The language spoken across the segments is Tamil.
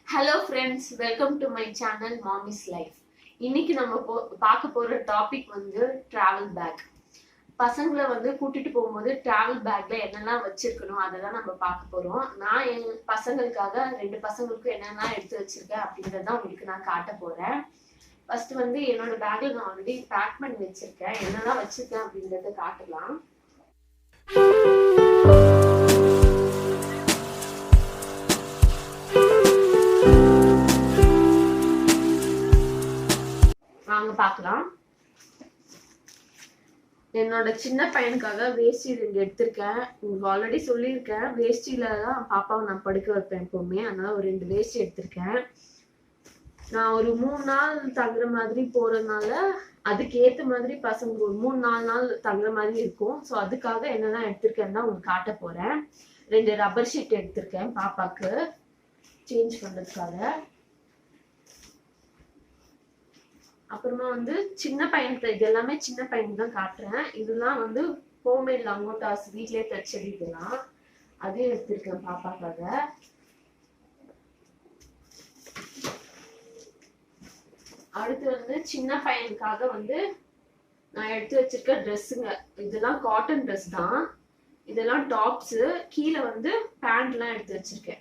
Hello friends, welcome to my channel mommy's life. இன்னைக்கு நம்ம பார்க்க போற டாபிக் வந்து டிராவல் பேக். பசங்களை வந்து கூட்டிட்டு போகும்போது டிராவல் பேக்ல என்னெல்லாம் வச்சிருக்கணும் அதெல்லாம் நம்ம பார்க்க போறோம். நான் என் பசங்களுக்காக 2 பசங்களுக்கும் என்னெல்லாம் எடுத்து வச்சிருக்கேன் அப்படின்றத உங்களுக்கு நான் காட்ட போறேன். ஃபர்ஸ்ட் வந்து என்னோட பேக்ல நான் ஆல்ரெடி பேக் பண்ணி வச்சிருக்கேன். என்னெல்லாம் வச்சிருக்கேன் அப்படின்றத காட்டலாம். வாங்க பார்க்கலாம். என்னோட சின்ன பையனுக்காக வேஷ்டி 2 எடுத்திருக்கேன். உங்களுக்கு ஆல்ரெடி சொல்லியிருக்கேன், வேஷ்டியில தான் பாப்பாவை நான் படுக்க வைப்பேன் எப்பவுமே. அதனால ஒரு 2 வேஷ்டி எடுத்திருக்கேன். நான் ஒரு 3 நாள் தங்குற மாதிரி போறதுனால அதுக்கு ஏத்த மாதிரி பசங்க ஒரு 3-4 நாள் தங்குற மாதிரி இருக்கும். ஸோ அதுக்காக என்னெல்லாம் எடுத்திருக்கேன்னு தான் உங்களுக்கு காட்ட போறேன். 2 ரப்பர் ஷீட் எடுத்திருக்கேன் பாப்பாக்கு சேஞ்ச் பண்றதுக்காக. அப்புறமா வந்து சின்ன பையனுக்கு, இது எல்லாமே சின்ன பையனுக்கு தான் காட்டுறேன். இதெல்லாம் வந்து ஹோம்மேட் லங்கோட்டாஸ், வீட்லயே தச்சது. இதெல்லாம் அதையும் எடுத்திருக்கேன் பாப்பாக்காக. அடுத்து வந்து சின்ன பையனுக்காக வந்து நான் எடுத்து வச்சிருக்க ட்ரெஸ்ஸுங்க. இதெல்லாம் காட்டன் ட்ரெஸ் தான். இதெல்லாம் டாப்ஸ், கீழே வந்து பேண்ட் எல்லாம் எடுத்து வச்சிருக்கேன்.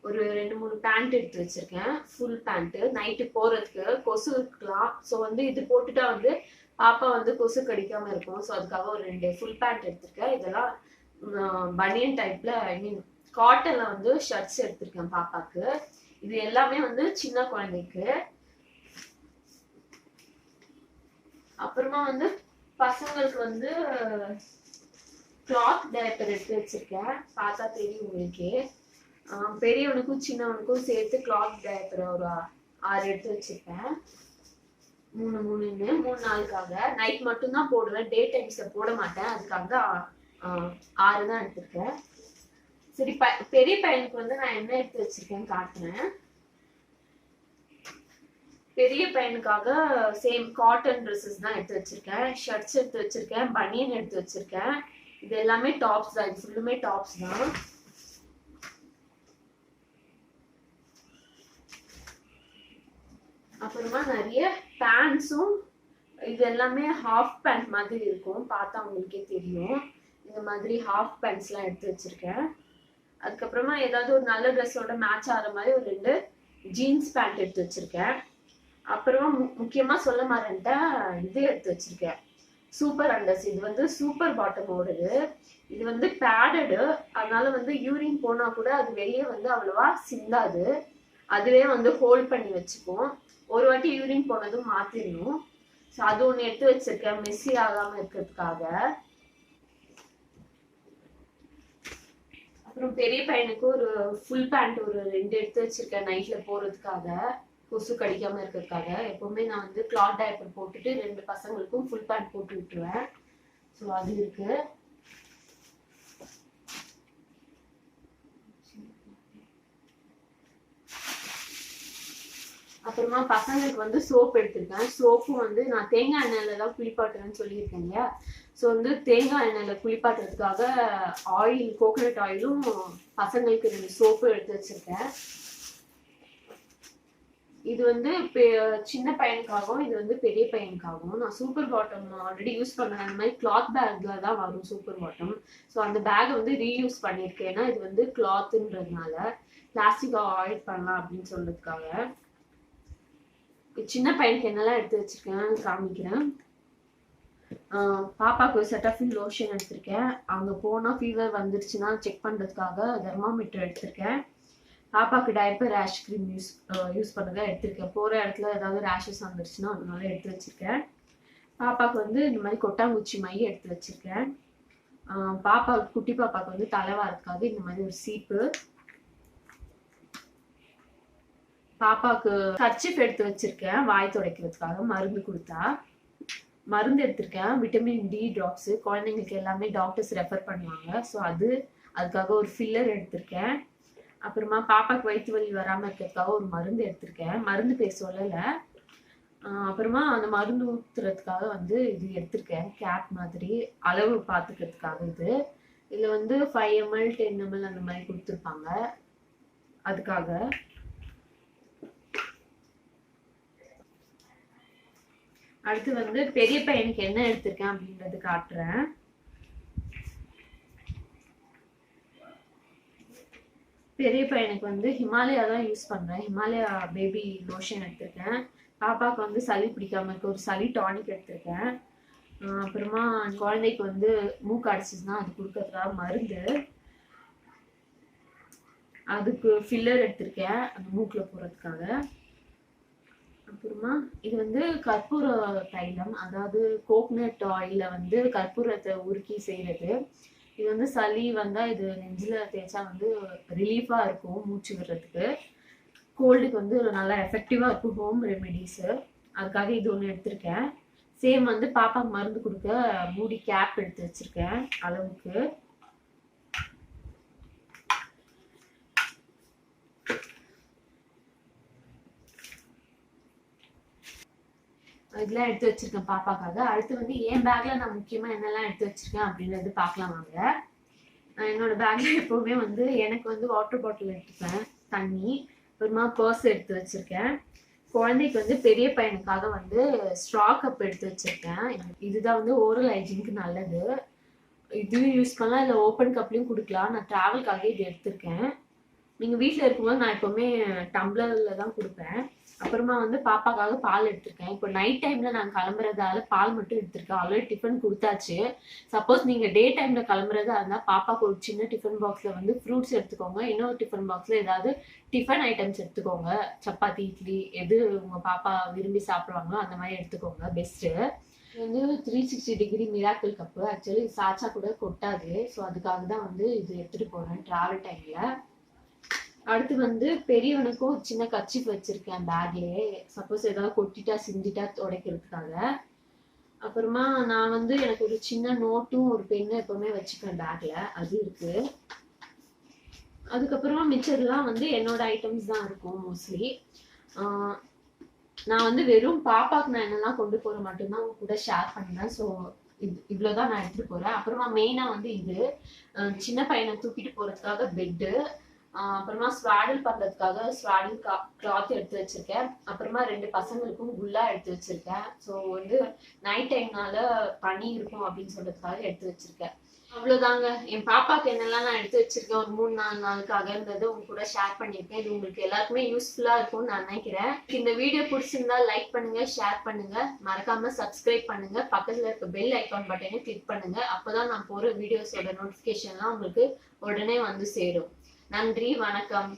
ஒரு 2-3 பேண்ட் எடுத்து வச்சிருக்கேன். ஃபுல் பேண்ட் நைட்டு போறதுக்கு கொசு இருக்கலாம். ஸோ வந்து இது போட்டுட்டா வந்து பாப்பா வந்து கொசு கடிக்காம இருக்கும். ஸோ அதுக்காக ஒரு 2 ஃபுல் பேண்ட் எடுத்திருக்கேன். இதெல்லாம் பனியன் டைப்ல, ஐ மீன் காட்டன்ல வந்து ஷர்ட்ஸ் எடுத்திருக்கேன் பாப்பாக்கு. இது எல்லாமே வந்து சின்ன குழந்தைக்கு. அப்புறமா வந்து பசங்களுக்கு வந்து கிளாத் டைப்பர் எடுத்து வச்சிருக்கேன். பார்த்தா தெரியும் உங்களுக்கே. பெரியவனுக்கும் சின்னவனுக்கும் சேர்த்து கிளாத் டைப்பர் ஒரு 6 எடுத்து வச்சிருக்கேன். 3 நாளுக்காக. நைட் மட்டும் தான் போடுவேன், டே டைம்ஸ்ல போட மாட்டேன். அதுக்காக 6 தான் எடுத்திருக்கேன். சரி, பெரிய பையனுக்கு வந்து நான் என்ன எடுத்து வச்சிருக்கேன்னு காட்டுறேன். பெரிய பையனுக்காக சேம் காட்டன் ட்ரெஸ்ஸஸ் தான் எடுத்து வச்சிருக்கேன். ஷர்ட்ஸ் எடுத்து வச்சிருக்கேன், பனியன் எடுத்து வச்சிருக்கேன். இது எல்லாமே டாப்ஸ் தான். இது ஃபுல்லுமே டாப்ஸ் தான். அப்புறமா நிறைய பேண்ட்ஸும், இது எல்லாமே ஹாஃப் பேண்ட் மாதிரி இருக்கும், பார்த்தா உங்களுக்கே தெரியும். இந்த மாதிரி ஹாஃப் பேண்ட்ஸ் எல்லாம் எடுத்து வச்சிருக்கேன். அதுக்கப்புறமா ஏதாவது ஒரு நல்ல ட்ரெஸ்ஸோட மேட்ச் ஆகிற மாதிரி ஒரு 2 ஜீன்ஸ் பேண்ட் எடுத்து வச்சிருக்கேன். அப்புறமா முக்கியமா சொல்ல மாட்டேன்ட்டேன், இது எடுத்து வச்சிருக்கேன், சூப்பர் அண்டர்ஸ். இது வந்து சூப்பர் பாட்டம் ஓடுது. இது வந்து பேடடு, அதனால வந்து யூரின் போனா கூட அது வெளியே வந்து அவ்வளவா சிந்தாது. அதுவே வந்து ஹோல்ட் பண்ணி வச்சுக்கும். ஒரு வாட்டி யூரின் போனதும் மாத்திடணும். ஸோ அது ஒன்று எடுத்து வச்சிருக்கேன், மெஸ்ஸி ஆகாம இருக்கிறதுக்காக. அப்புறம் பெரிய பையனுக்கு ஒரு ஃபுல் பேண்ட் ஒரு 2 எடுத்து வச்சிருக்கேன், நைட்ல போறதுக்காக, கொசு கடிக்காம இருக்கிறதுக்காக. எப்பவுமே நான் வந்து கிளாத் டைப்பர் போட்டுட்டு 2 பசங்களுக்கும் ஃபுல் பேண்ட் போட்டு விட்டுருவேன். ஸோ அது இருக்கு. அப்புறமா பசங்களுக்கு வந்து சோப் எடுத்திருக்கேன். சோப்பும் வந்து நான் தேங்காய் எண்ணெயில தான் குளிப்பாட்டுறேன்னு சொல்லியிருக்கேன் இல்லையா. ஸோ வந்து தேங்காய் எண்ணெயில குளிப்பாட்டுறதுக்காக ஆயில், கோகோனட் ஆயிலும், பசங்களுக்கு 2 சோப்பும் எடுத்து வச்சிருக்கேன். இது வந்து சின்ன பையனுக்காகவும், இது வந்து பெரிய பையனுக்காகவும். நான் சூப்பர் பாட்டம் ஆல்ரெடி யூஸ் பண்ணேன். அந்த மாதிரி கிளாத் பேக்ல தான் வரும் சூப்பர் பாட்டம். ஸோ அந்த பேக் வந்து ரீயூஸ் பண்ணியிருக்கேன். ஏன்னா இது வந்து கிளாத்ன்றதுனால பிளாஸ்டிக் அவாய்ட் பண்ணலாம் அப்படின்னு சொல்றதுக்காக. சின்ன பையனுக்கு என்னெல்லாம் எடுத்து வச்சிருக்கேன் காமிக்கிறேன். பாப்பாவுக்கு ஒரு செட்டாஃபில் லோஷன் எடுத்திருக்கேன். அங்கே போனால் ஃபீவர் வந்துருச்சுன்னா செக் பண்ணுறதுக்காக தெர்மாமீட்டர் எடுத்திருக்கேன். பாப்பாவுக்கு டைப்பர் ரேஷ் க்ரீம் யூஸ் பண்ணதான் எடுத்திருக்கேன். போகிற இடத்துல ஏதாவது ரேஷஸ் வந்துருச்சுன்னா அதனால எடுத்து வச்சிருக்கேன். பாப்பாவுக்கு வந்து இந்த மாதிரி கொட்டாங்குச்சி மை எடுத்து வச்சிருக்கேன். பாப்பாவுக்கு, குட்டி பாப்பாவுக்கு வந்து தலைவாரத்துக்காக இந்த மாதிரி ஒரு சீப்பு. பாப்பாவுக்கு கர்ச்சிப் எடுத்து வச்சிருக்கேன், வாய் துடைக்கிறதுக்காக. மருந்து கொடுத்தா மருந்து எடுத்திருக்கேன், விட்டமின் டி ட்ராப்ஸ். குழந்தைங்களுக்கு எல்லாமே டாக்டர்ஸ் ரெஃபர் பண்ணுவாங்க. ஸோ அதுக்காக ஒரு ஃபில்லர் எடுத்திருக்கேன். அப்புறமா பாப்பாக்கு வயிற்று வலி வராம இருக்கிறதுக்காக ஒரு மருந்து எடுத்திருக்கேன். மருந்து பேர் சொல்லலை. அப்புறமா அந்த மருந்து ஊத்துறதுக்காக வந்து இது எடுத்திருக்கேன், கேப் மாதிரி, அளவு பார்த்துக்கிறதுக்காக. இதுல வந்து 5 ml 10 ml அந்த மாதிரி கொடுத்துருப்பாங்க, அதுக்காக. அடுத்து வந்து பெரிய பையனுக்கு என்ன எடுத்திருக்கேன் அப்படின்றது காட்டுறேன். பெரிய பையனுக்கு வந்து ஹிமாலயா தான் யூஸ் பண்றேன். ஹிமாலயா பேபி லோஷன் எடுத்திருக்கேன். பாப்பாவுக்கு வந்து சளி பிடிக்காம இருக்க ஒரு சளி டானிக் எடுத்திருக்கேன். அப்புறமா குழந்தைக்கு வந்து மூக்கு அடைச்சிச்சுன்னா அது கொடுக்கறதுக்காக மருந்து, அதுக்கு ஃபில்லர் எடுத்திருக்கேன் அந்த மூக்குல போறதுக்காக. அப்புறமா இது வந்து கற்பூர தைலம், அதாவது கோகனட் ஆயில வந்து கற்பூரத்தை உருக்கி செய்யறது. இது வந்து சளி வந்தா இது நெஞ்சில தேய்ச்சா வந்து ரிலீஃபா இருக்கும் மூச்சு விடுறதுக்கு. கோல்டுக்கு வந்து நல்லா எஃபெக்டிவா இருக்கும் ஹோம் ரெமெடிஸ். அதுக்காக இது ஒன்று எடுத்திருக்கேன். சேம் வந்து பாப்பாக்கு மருந்து கொடுக்க மூடி கேப் எடுத்து வச்சிருக்கேன் அளவுக்கு. இதெல்லாம் எடுத்து வச்சிருக்கேன் பாப்பாக்காக. அடுத்து வந்து என் பேக்ல நான் முக்கியமா என்னெல்லாம் எடுத்து வச்சிருக்கேன் அப்படின்றது பார்க்கலாம் வாங்க. என்னோட பேக்ல எப்பவுமே வந்து எனக்கு வந்து வாட்டர் பாட்டில் எடுத்துப்பேன், தண்ணி. அப்புறமா பர்ஸ் எடுத்து வச்சிருக்கேன். குழந்தைக்கு வந்து பெரிய பையனுக்காக வந்து ஸ்ட்ரா கப் எடுத்து வச்சிருக்கேன். இதுதான் வந்து ஓரல் ஹைஜீனுக்கு நல்லது. இதுவும் யூஸ் பண்ணலாம், இல்லை ஓப்பன் கப்லையும் குடிக்கலாம். நான் டிராவல்காக இது எடுத்திருக்கேன். நீங்கள் வீட்டில் இருக்கும்போது நான் எப்போவுமே டம்ளரில் தான் கொடுப்பேன். அப்புறமா வந்து பாப்பாக்காக பால் எடுத்திருக்கேன். இப்போ நைட் டைமில் நான் கிளம்புறதால பால் மட்டும் எடுத்திருக்கேன். ஆல்ரெடி டிஃபன் கொடுத்தாச்சு. சப்போஸ் நீங்கள் டே டைமில் கிளம்புறதா இருந்தால் பாப்பாவுக்கு ஒரு சின்ன டிஃபன் பாக்ஸில் வந்து ஃப்ரூட்ஸ் எடுத்துக்கோங்க. இன்னொரு டிஃபன் பாக்ஸில் ஏதாவது டிஃபன் ஐட்டம்ஸ் எடுத்துக்கோங்க. சப்பாத்தி, இட்லி, எது உங்கள் பாப்பா விரும்பி சாப்பிடுவாங்களோ அந்த மாதிரி எடுத்துக்கோங்க, பெஸ்ட்டு. இது வந்து 360 டிகிரி மிராக்கிள் கப்பு. ஆக்சுவலி சாச்சா கூட கொட்டாது. ஸோ அதுக்காக தான் வந்து இது எடுத்துகிட்டு போகிறேன் ட்ராவல் டைமில். அடுத்து வந்து பெரியவனுக்கும் ஒரு சின்ன கர்ச்சீஃப் வச்சிருக்கேன் பேக்லயே, சப்போஸ் ஏதாவது கொட்டிட்டா சிந்திட்டா துடைக்கிறதுக்காக. அப்புறமா நான் வந்து எனக்கு ஒரு சின்ன நோட்டும் ஒரு பெண்ணும் எப்பவுமே வச்சுப்பேன் பேக்ல, அது இருக்கு. அதுக்கப்புறமா மிச்சர்லாம் வந்து என்னோட ஐட்டம்ஸ் தான் இருக்கும் மோஸ்ட்லி. நான் வந்து வெறும் பாப்பாக்கு நான் என்னெல்லாம் கொண்டு போற மட்டும்தான் உங்க கூட ஷேர் பண்ணேன். ஸோ இவ்வளவுதான் நான் எடுத்துட்டு போறேன். அப்புறமா மெயினா வந்து இது சின்ன பையனை தூக்கிட்டு போறதுக்காக பெட்டு, அப்புறமா ஸ்வாடில் பண்றதுக்காக ஸ்வாடில் கிளாத் எடுத்து வச்சிருக்கேன். அப்புறமா 2 பசங்களுக்கும் குல்லா எடுத்து வச்சிருக்கேன். ஸோ வந்து நைட் டைம்னால பனி இருக்கும் அப்படின்னு சொல்றதுக்காக எடுத்து வச்சிருக்கேன். அவ்வளவுதாங்க. என் பாப்பாக்கு என்னெல்லாம் நான் எடுத்து வச்சிருக்கேன் ஒரு 3-4 நாளுக்காக இருந்தது உங்க கூட ஷேர் பண்ணியிருக்கேன். இது உங்களுக்கு எல்லாருக்குமே யூஸ்ஃபுல்லா இருக்கும்னு நான் நினைக்கிறேன். இந்த வீடியோ பிடிச்சிருந்தா லைக் பண்ணுங்க, ஷேர் பண்ணுங்க, மறக்காம சப்ஸ்கிரைப் பண்ணுங்க, பக்கத்துல இருக்க பெல் ஐகான் பட்டனை கிளிக் பண்ணுங்க. அப்பதான் நான் போற வீடியோஸோட நோட்டிபிகேஷன்லாம் உங்களுக்கு உடனே வந்து சேரும். நன்றி, வணக்கம்.